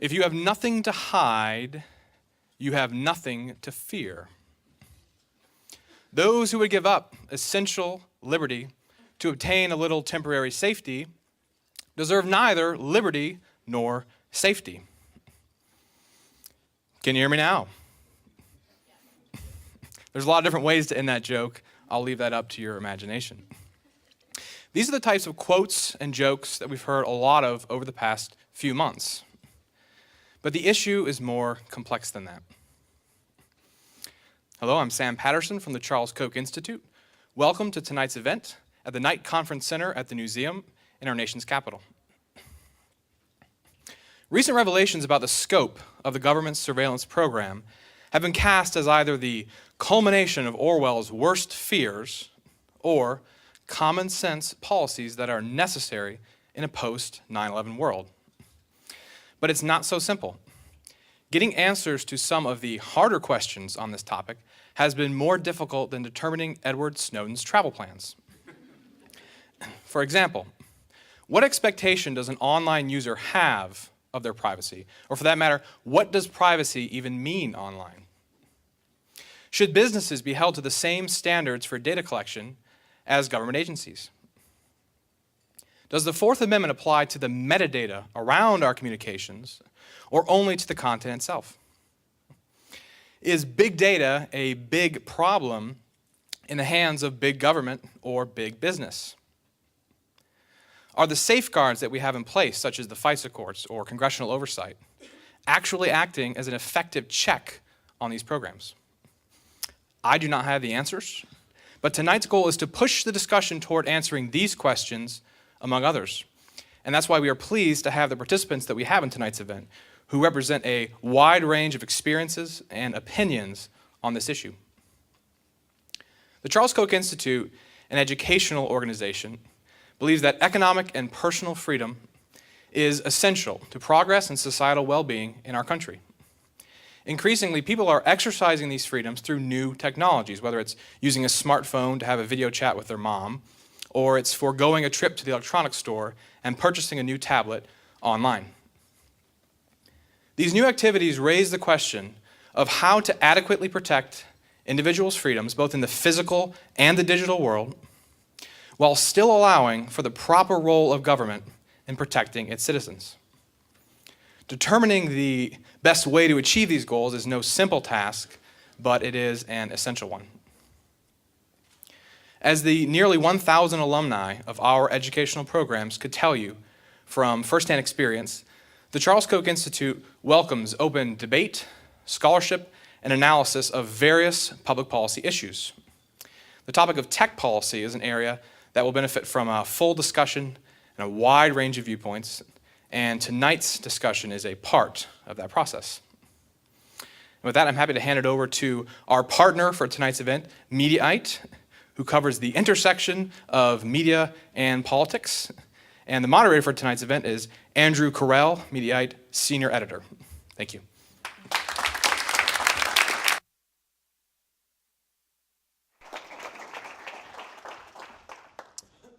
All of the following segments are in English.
If you have nothing to hide, you have nothing to fear. Those who would give up essential liberty to obtain a little temporary safety deserve neither liberty nor safety. Can you hear me now? There's a lot of different ways to end that joke. I'll leave that up to your imagination. These are the types of quotes and jokes that we've heard a lot of over the past few months. But the issue is more complex than that. Hello, I'm Sam Patterson from the Charles Koch Institute. Welcome to tonight's event at the Knight Conference Center at the Museum in our nation's capital. Recent revelations about the scope of the government's surveillance program have been cast as either the culmination of Orwell's worst fears or common sense policies that are necessary in a post-9/11 world. But it's not so simple. Getting answers to some of the harder questions on this topic has been more difficult than determining Edward Snowden's travel plans. For example, what expectation does an online user have of their privacy? Or for that matter, what does privacy even mean online? Should businesses be held to the same standards for data collection as government agencies? Does the Fourth Amendment apply to the metadata around our communications or only to the content itself? Is big data a big problem in the hands of big government or big business? Are the safeguards that we have in place, such as the FISA courts or Congressional oversight, actually acting as an effective check on these programs? I do not have the answers, but tonight's goal is to push the discussion toward answering these questions, among others. And that's why we are pleased to have the participants that we have in tonight's event, who represent a wide range of experiences and opinions on this issue. The Charles Koch Institute, an educational organization, believes that economic and personal freedom is essential to progress and societal well-being in our country. Increasingly, people are exercising these freedoms through new technologies, whether it's using a smartphone to have a video chat with their mom, or it's foregoing a trip to the electronics store and purchasing a new tablet online. These new activities raise the question of how to adequately protect individuals' freedoms, both in the physical and the digital world, while still allowing for the proper role of government in protecting its citizens. Determining the best way to achieve these goals is no simple task, but it is an essential one. As the nearly 1,000 alumni of our educational programs could tell you from firsthand experience, the Charles Koch Institute welcomes open debate, scholarship, and analysis of various public policy issues. The topic of tech policy is an area that will benefit from a full discussion and a wide range of viewpoints, and tonight's discussion is a part of that process. And with that, I'm happy to hand it over to our partner for tonight's event, Mediaite, who covers the intersection of media and politics. And the moderator for tonight's event is Andrew Carell, Mediaite Senior Editor. Thank you.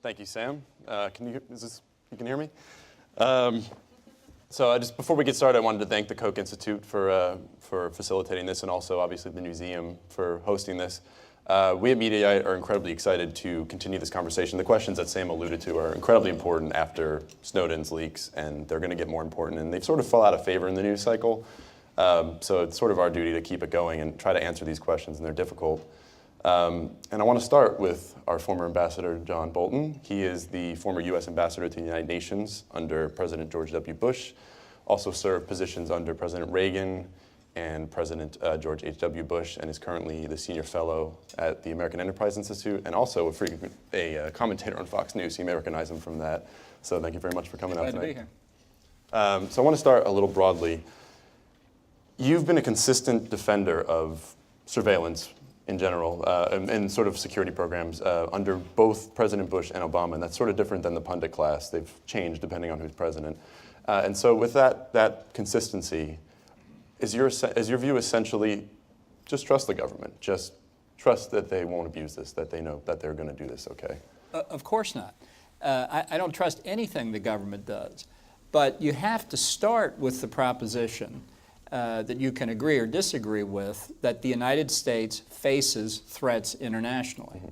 Thank you, Sam. You can hear me? So before we get started, I wanted to thank the Koch Institute for facilitating this, and also obviously the museum for hosting this. We at Mediaite are incredibly excited to continue this conversation. The questions that Sam alluded to are incredibly important after Snowden's leaks, and they're going to get more important, and they've sort of fell out of favor in the news cycle. So it's sort of our duty to keep it going and try to answer these questions, and they're difficult. And I want to start with our former ambassador, John Bolton. He is the former U.S. ambassador to the United Nations under President George W. Bush, also served positions under President Reagan and President George H.W. Bush, and is currently the senior fellow at the American Enterprise Institute, and also a commentator on Fox News. You may recognize him from that. So thank you very much for coming out tonight. Glad to be here. So I want to start a little broadly. You've been a consistent defender of surveillance in general, and sort of security programs under both President Bush and Obama, and that's sort of different than the pundit class. They've changed depending on who's president. And so with that consistency, is your view essentially just trust the government, just trust that they won't abuse this, that they know that they're going to do this okay? Of course not. I don't trust anything the government does. But you have to start with the proposition that you can agree or disagree with, that the United States faces threats internationally. Mm-hmm.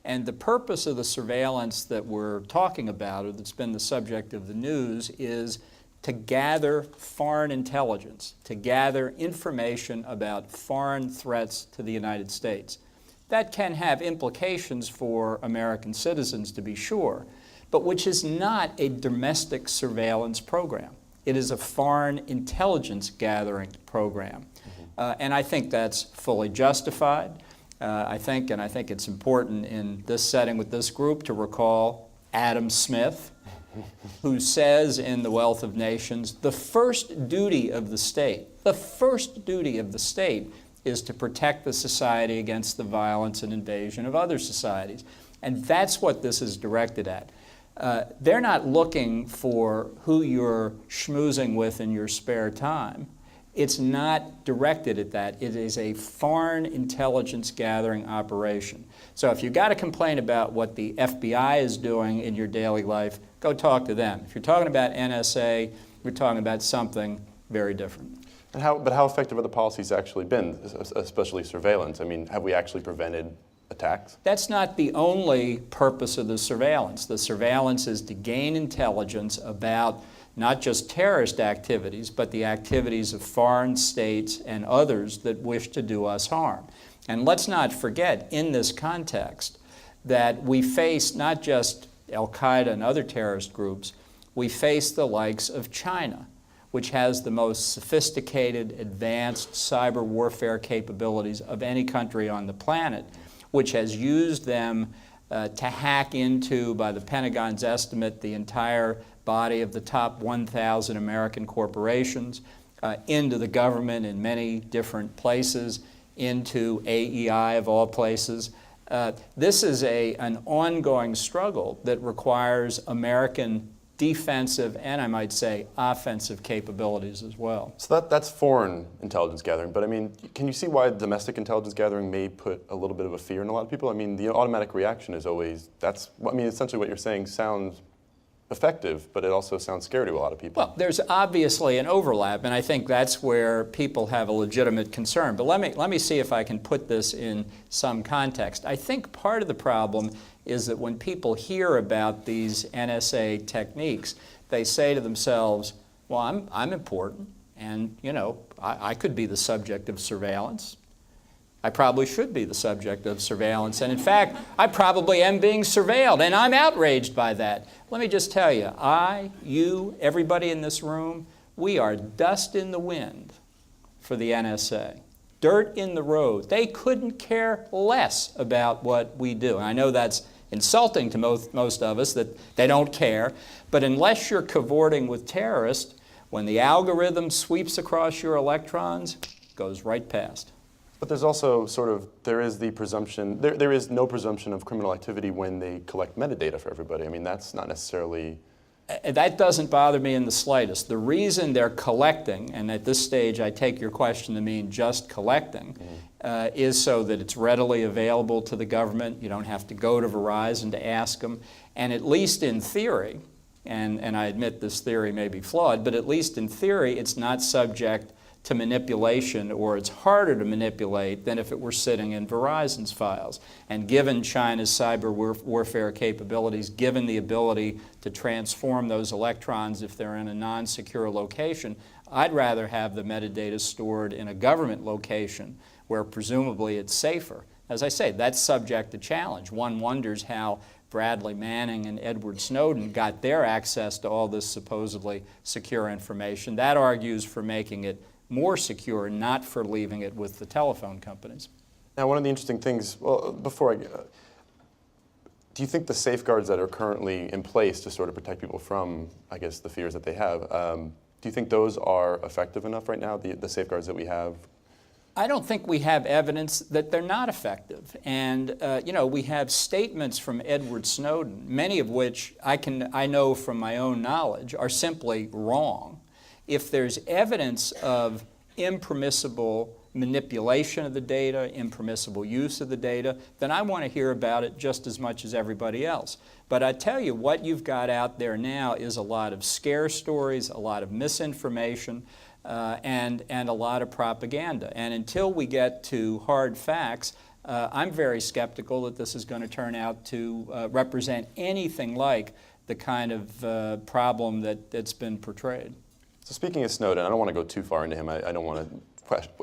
And the purpose of the surveillance that we're talking about, or that's been the subject of the news, is to gather foreign intelligence, to gather information about foreign threats to the United States. That can have implications for American citizens, to be sure, but which is not a domestic surveillance program. It is a foreign intelligence gathering program. Mm-hmm. And I think that's fully justified. I think it's important in this setting with this group to recall Adam Smith, who says in The Wealth of Nations, the first duty of the state is to protect the society against the violence and invasion of other societies. And that's what this is directed at. They're not looking for who you're schmoozing with in your spare time. It's not directed at that. It is a foreign intelligence gathering operation. So if you've got a complaint about what the FBI is doing in your daily life, go talk to them. If you're talking about NSA, we're talking about something very different. And how effective have the policies actually been, especially surveillance? I mean, have we actually prevented attacks? That's not the only purpose of the surveillance. The surveillance is to gain intelligence about not just terrorist activities, but the activities of foreign states and others that wish to do us harm. And let's not forget, in this context, that we face not just Al-Qaeda and other terrorist groups, we face the likes of China, which has the most sophisticated, advanced cyber warfare capabilities of any country on the planet, which has used them to hack into, by the Pentagon's estimate, the entire body of the top 1,000 American corporations, into the government in many different places, into AEI of all places. This is an ongoing struggle that requires American defensive and, I might say, offensive capabilities as well. So that's foreign intelligence gathering, but I mean, can you see why domestic intelligence gathering may put a little bit of a fear in a lot of people? I mean, the automatic reaction is always, essentially what you're saying sounds effective, but it also sounds scary to a lot of people. Well, there's obviously an overlap, and I think that's where people have a legitimate concern. But let me see if I can put this in some context. I think part of the problem is that when people hear about these NSA techniques, they say to themselves, well, I'm important, and I could be the subject of surveillance. I probably should be the subject of surveillance, and in fact, I probably am being surveilled, and I'm outraged by that. Let me just tell you, you, everybody in this room, we are dust in the wind for the NSA. Dirt in the road. They couldn't care less about what we do. And I know that's insulting to most of us, that they don't care, but unless you're cavorting with terrorists, when the algorithm sweeps across your electrons, it goes right past. But there's also there is the presumption, there is no presumption of criminal activity when they collect metadata for everybody. I mean, that's not necessarily... That doesn't bother me in the slightest. The reason they're collecting, and at this stage I take your question to mean just collecting, is so that it's readily available to the government. You don't have to go to Verizon to ask them. And at least in theory, and I admit this theory may be flawed, but at least in theory it's not subject to manipulation, or it's harder to manipulate than if it were sitting in Verizon's files. And given China's cyber warfare capabilities, given the ability to transform those electrons if they're in a non-secure location, I'd rather have the metadata stored in a government location where presumably it's safer. As I say, that's subject to challenge. One wonders how Bradley Manning and Edward Snowden got their access to all this supposedly secure information. That argues for making it more secure, not for leaving it with the telephone companies. Now, one of the interesting things, well, do you think the safeguards that are currently in place to sort of protect people from, I guess, the fears that they have, do you think those are effective enough right now, the safeguards that we have? I don't think we have evidence that they're not effective. And, we have statements from Edward Snowden, many of which I know from my own knowledge are simply wrong. If there's evidence of impermissible manipulation of the data, impermissible use of the data, then I want to hear about it just as much as everybody else. But I tell you, what you've got out there now is a lot of scare stories, a lot of misinformation, and a lot of propaganda. And until we get to hard facts, I'm very skeptical that this is going to turn out to represent anything like the kind of problem that's been portrayed. So speaking of Snowden, I don't want to go too far into him. I don't want to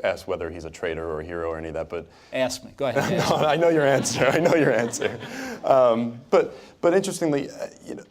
ask whether he's a traitor or a hero or any of that, but... Ask me. Go ahead. No, I know your answer. I know your answer. But interestingly,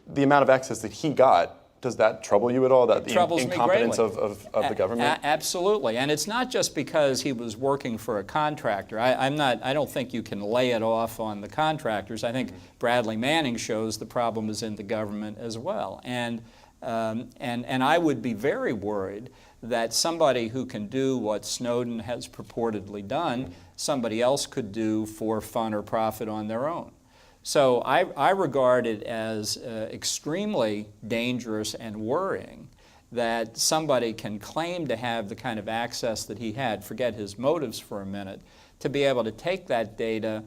the amount of access that he got, does that trouble you at all? That the incompetence of the government? Absolutely, and it's not just because he was working for a contractor. I don't think you can lay it off on the contractors. I think Bradley Manning shows the problem is in the government as well. And I would be very worried that somebody who can do what Snowden has purportedly done, somebody else could do for fun or profit on their own. So I regard it as extremely dangerous and worrying that somebody can claim to have the kind of access that he had, forget his motives for a minute, to be able to take that data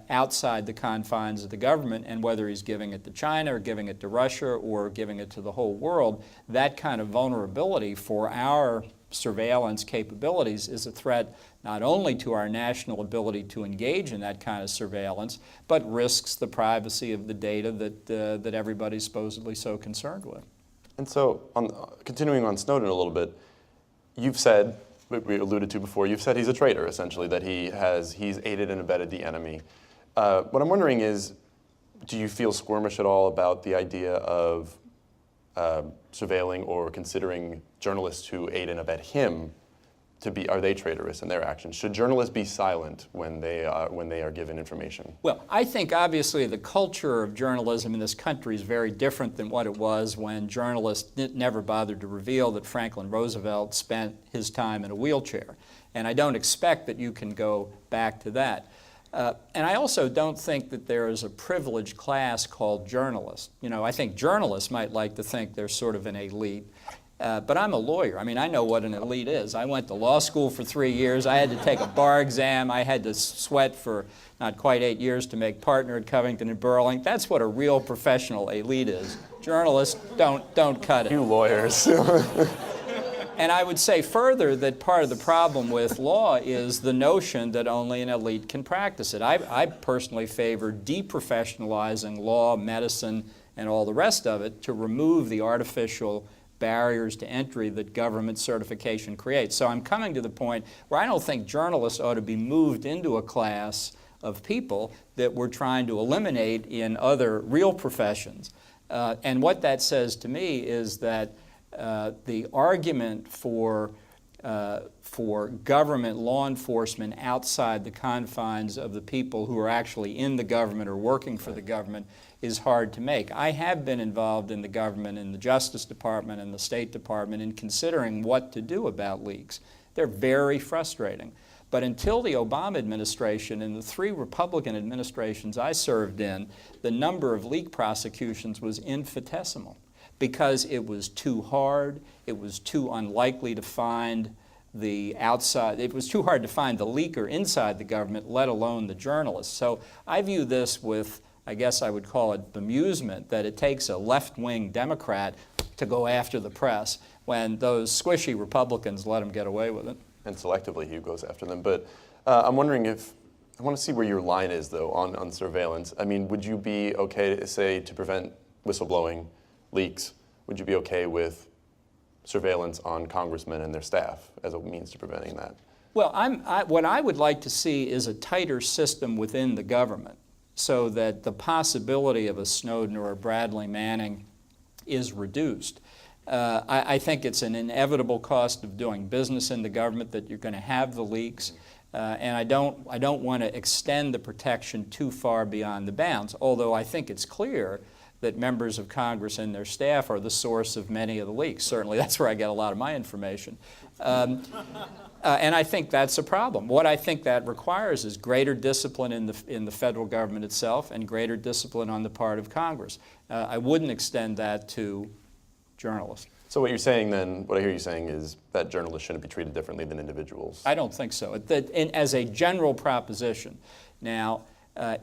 outside the confines of the government, and whether he's giving it to China or giving it to Russia or giving it to the whole world, that kind of vulnerability for our surveillance capabilities is a threat not only to our national ability to engage in that kind of surveillance, but risks the privacy of the data that everybody's supposedly so concerned with. And so, continuing on Snowden a little bit, you've said, we alluded to before, you've said he's a traitor, essentially, that he's aided and abetted the enemy. What I'm wondering is, do you feel squirmish at all about the idea of surveilling or considering journalists who aid and abet him are they traitorous in their actions? Should journalists be silent when they are given information? Well, I think obviously the culture of journalism in this country is very different than what it was when journalists never bothered to reveal that Franklin Roosevelt spent his time in a wheelchair. And I don't expect that you can go back to that. And I also don't think that there is a privileged class called journalists. I think journalists might like to think they're sort of an elite. But I'm a lawyer. I mean, I know what an elite is. I went to law school for 3 years. I had to take a bar exam. I had to sweat for not quite 8 years to make partner at Covington and Burling. That's what a real professional elite is. Journalists don't cut it. You lawyers. And I would say further that part of the problem with law is the notion that only an elite can practice it. I personally favor deprofessionalizing law, medicine, and all the rest of it to remove the artificial barriers to entry that government certification creates. So I'm coming to the point where I don't think journalists ought to be moved into a class of people that we're trying to eliminate in other real professions. And what that says to me is that the argument for government law enforcement outside the confines of the people who are actually in the government or working for the government is hard to make. I have been involved in the government, in the Justice Department and the State Department, in considering what to do about leaks. They're very frustrating. But until the Obama administration and the 3 Republican administrations I served in, the number of leak prosecutions was infinitesimal because it was too hard, it was too unlikely to find it was too hard to find the leaker inside the government, let alone the journalist. So I view this with, I guess I would call it bemusement, that it takes a left-wing Democrat to go after the press when those squishy Republicans let them get away with it. And selectively he goes after them. But I'm wondering I want to see where your line is, though, on surveillance. I mean, would you be okay to say, to prevent whistleblowing, leaks, would you be okay with surveillance on congressmen and their staff as a means to preventing that? Well, what I would like to see is a tighter system within the government so that the possibility of a Snowden or a Bradley Manning is reduced. I think it's an inevitable cost of doing business in the government that you're going to have the leaks, and I don't want to extend the protection too far beyond the bounds, although I think it's clear that members of Congress and their staff are the source of many of the leaks. Certainly that's where I get a lot of my information. And I think that's a problem. What I think that requires is greater discipline in the federal government itself and greater discipline on the part of Congress. I wouldn't extend that to journalist. So what you're saying then, what I hear you saying is that journalists shouldn't be treated differently than individuals. I don't think so. As a general proposition. Now,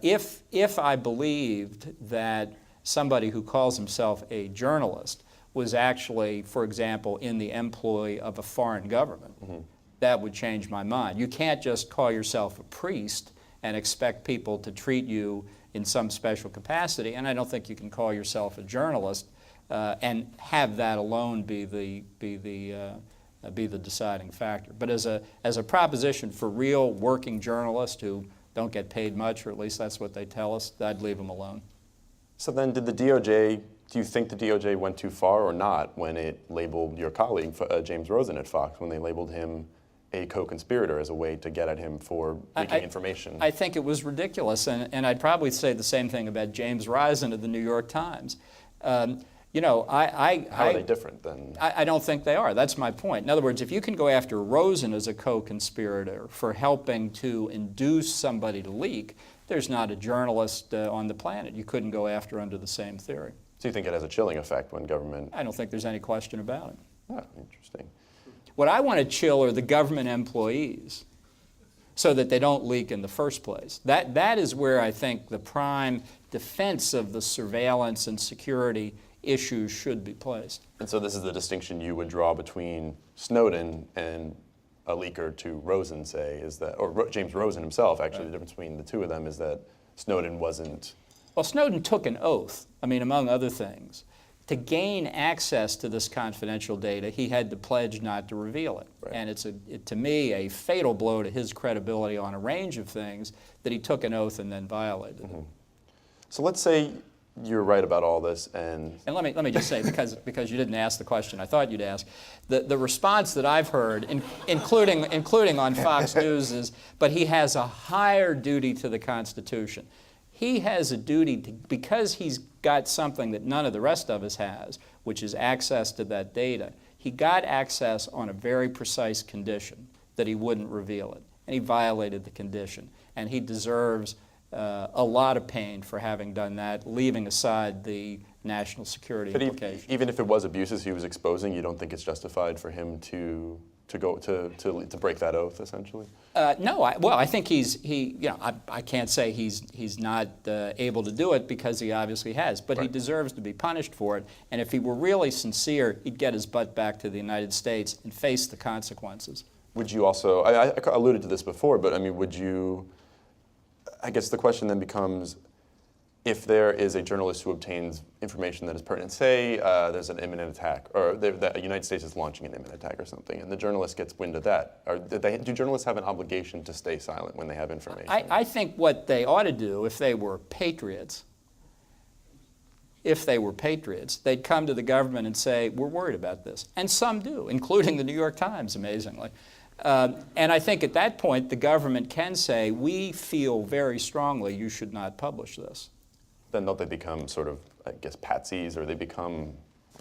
if I believed that somebody who calls himself a journalist was actually, for example, in the employ of a foreign government, that would change my mind. You can't just call yourself a priest and expect people to treat you in some special capacity, and I don't think you can call yourself a journalist and have that alone be the deciding factor. But as a proposition for real working journalists who don't get paid much, or at least that's what they tell us, I'd leave them alone. So then did the DOJ, do you think the DOJ went too far or not when it labeled your colleague, James Rosen at Fox, when they labeled him a co-conspirator as a way to get at him for leaking information? I think it was ridiculous, and I'd probably say the same thing about James Rosen of the New York Times. You know, How are they different then? I don't think they are. That's my point. In other words, if you can go after Rosen as a co-conspirator for helping to induce somebody to leak, there's not a journalist on the planet you couldn't go after under the same theory. So you think it has a chilling effect when government... I don't think there's any question about it. Oh, interesting. What I want to chill are the government employees so that they don't leak in the first place. That is where I think the prime defense of the surveillance and security issues should be placed. And so this is the distinction you would draw between Snowden and a leaker to Rosen, say, is that, or James Rosen himself, actually, the difference between the two of them is that Snowden wasn't... Well, Snowden took an oath, I mean, among other things. To gain access to this confidential data, he had to pledge not to reveal it. Right. And it's, to me, a fatal blow to his credibility on a range of things that he took an oath and then violated it. So let's say you're right about all this, and let me just say, because you didn't ask the question I thought you'd ask, the response that I've heard, including on Fox News, is, but he has a higher duty to the Constitution. He has a duty to, because he's got something that none of the rest of us has, which is access to that data. He got access on a very precise condition that he wouldn't reveal it, and he violated the condition, and he deserves a lot of pain for having done that, leaving aside the national security implications. Even if it was abuses he was exposing, you don't think it's justified for him to break that oath, essentially? No, I think I can't say he's not able to do it because he obviously has, but he deserves to be punished for it. And if he were really sincere, he'd get his butt back to the United States and face the consequences. Would you also, I alluded to this before, but I mean, would you, I guess the question then becomes, if there is a journalist who obtains information that is pertinent, say there's an imminent attack, or the United States is launching an imminent attack or something, and the journalist gets wind of that, do journalists have an obligation to stay silent when they have information? I think what they ought to do, if they were patriots, they'd come to the government and say, we're worried about this. And some do, including the New York Times, amazingly. And I think at that point, the government can say, we feel very strongly you should not publish this. Then don't they become sort of, I guess, patsies, or they become,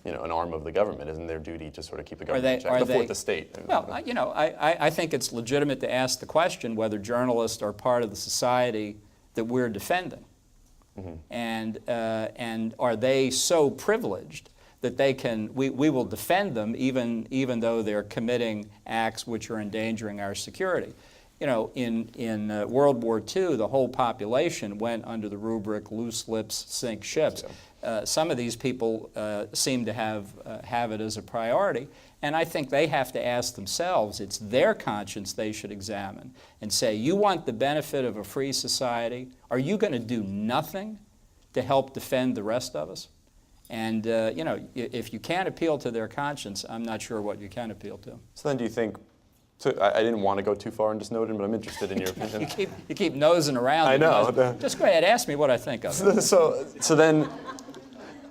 an arm of the government? Isn't their duty to sort of keep the government in check? The fourth estate. Well, I think it's legitimate to ask the question whether journalists are part of the society that we're defending. And are they so privileged that they can, we will defend them even though they're committing acts which are endangering our security. In World War II, the whole population went under the rubric loose lips sink ships. Some of these people seem to have it as a priority, and I think they have to ask themselves, it's their conscience they should examine and say, you want the benefit of a free society? Are you going to do nothing to help defend the rest of us? And, if you can't appeal to their conscience, I'm not sure what you can appeal to. So then do you think, I didn't want to go too far into Snowden, but I'm interested in your opinion. You keep nosing around. I know. Just go ahead, ask me what I think of it. So then,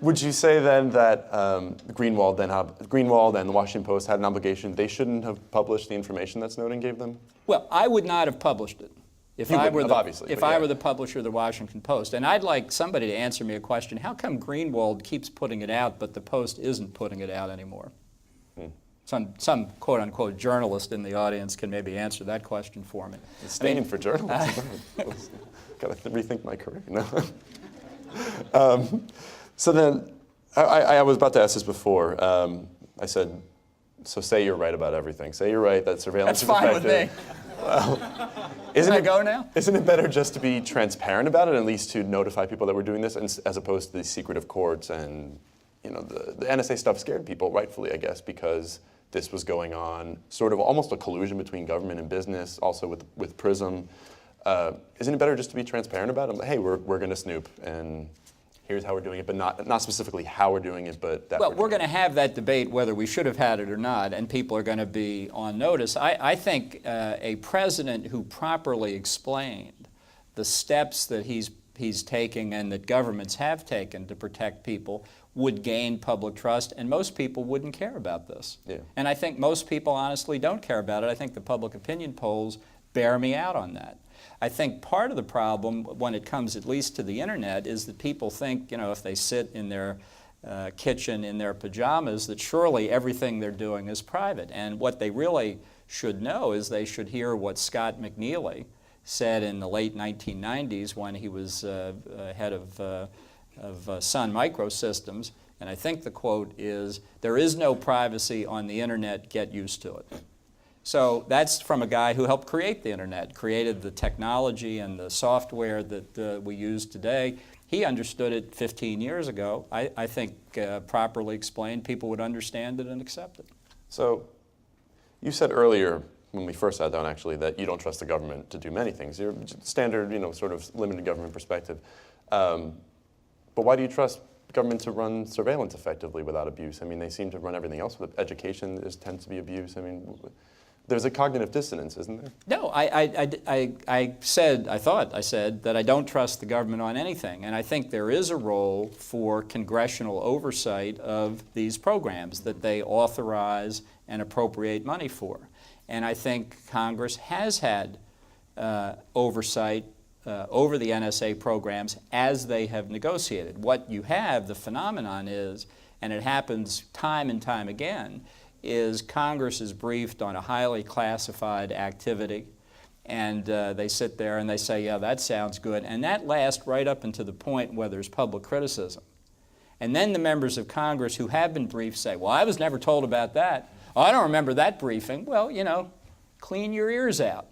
would you say then that Greenwald and the Washington Post had an obligation, they shouldn't have published the information that Snowden gave them? Well, I would not have published it if I were the publisher of the Washington Post. And I'd like somebody to answer me a question. How come Greenwald keeps putting it out, but the Post isn't putting it out anymore? Some quote-unquote journalist in the audience can maybe answer that question for me. Disdain for journalists. Got to rethink my career. No. So then, I was about to ask this before. I said, so say you're right about everything. Say you're right that surveillance That's is fine effective. with me. Well, Can I go now? Isn't it better just to be transparent about it, at least to notify people that we're doing this, as opposed to the secretive courts and the NSA stuff scared people, rightfully, I guess, because this was going on, sort of almost a collusion between government and business, also with PRISM. Isn't it better just to be transparent about it? Hey, we're going to snoop, and here's how we're doing it, but not specifically how we're doing it, but that. Well, we're going to have that debate whether we should have had it or not, and people are going to be on notice. I think a president who properly explained the steps that he's taking and that governments have taken to protect people would gain public trust, and most people wouldn't care about this. Yeah. And I think most people honestly don't care about it. I think the public opinion polls bear me out on that. I think part of the problem, when it comes at least to the internet, is that people think, if they sit in their kitchen in their pajamas, that surely everything they're doing is private. And what they really should know is they should hear what Scott McNeely said in the late 1990s when he was head of Sun Microsystems. And I think the quote is, "There is no privacy on the internet, get used to it." So that's from a guy who helped create the internet, created the technology and the software that we use today. He understood it 15 years ago. I think properly explained, people would understand it and accept it. So you said earlier, when we first sat down actually, that you don't trust the government to do many things. You're standard, sort of limited government perspective. But why do you trust government to run surveillance effectively without abuse? I mean, they seem to run everything else with education. Tends to be abuse. I mean, there's a cognitive dissonance, isn't there? No, I said that I don't trust the government on anything, and I think there is a role for congressional oversight of these programs that they authorize and appropriate money for. And I think Congress has had oversight over the NSA programs as they have negotiated. What you have, the phenomenon is, and it happens time and time again, is Congress is briefed on a highly classified activity, and they sit there and they say, yeah, that sounds good, and that lasts right up until the point where there's public criticism. And then the members of Congress who have been briefed say, well, I was never told about that. Oh, I don't remember that briefing. Well, clean your ears out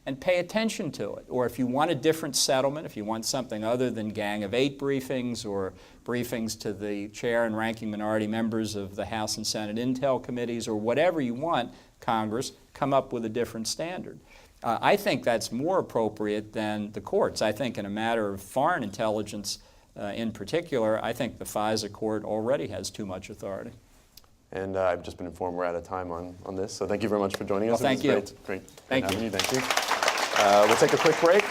and pay attention to it. Or if you want a different settlement, if you want something other than Gang of Eight briefings or briefings to the chair and ranking minority members of the House and Senate Intel committees or whatever you want, Congress, come up with a different standard. I think that's more appropriate than the courts. I think in a matter of foreign intelligence in particular, I think the FISA court already has too much authority. And I've just been informed we're out of time on this, so thank you very much for joining us. Well, thank you. Great Thank you. having you. Thank you. We'll take a quick break.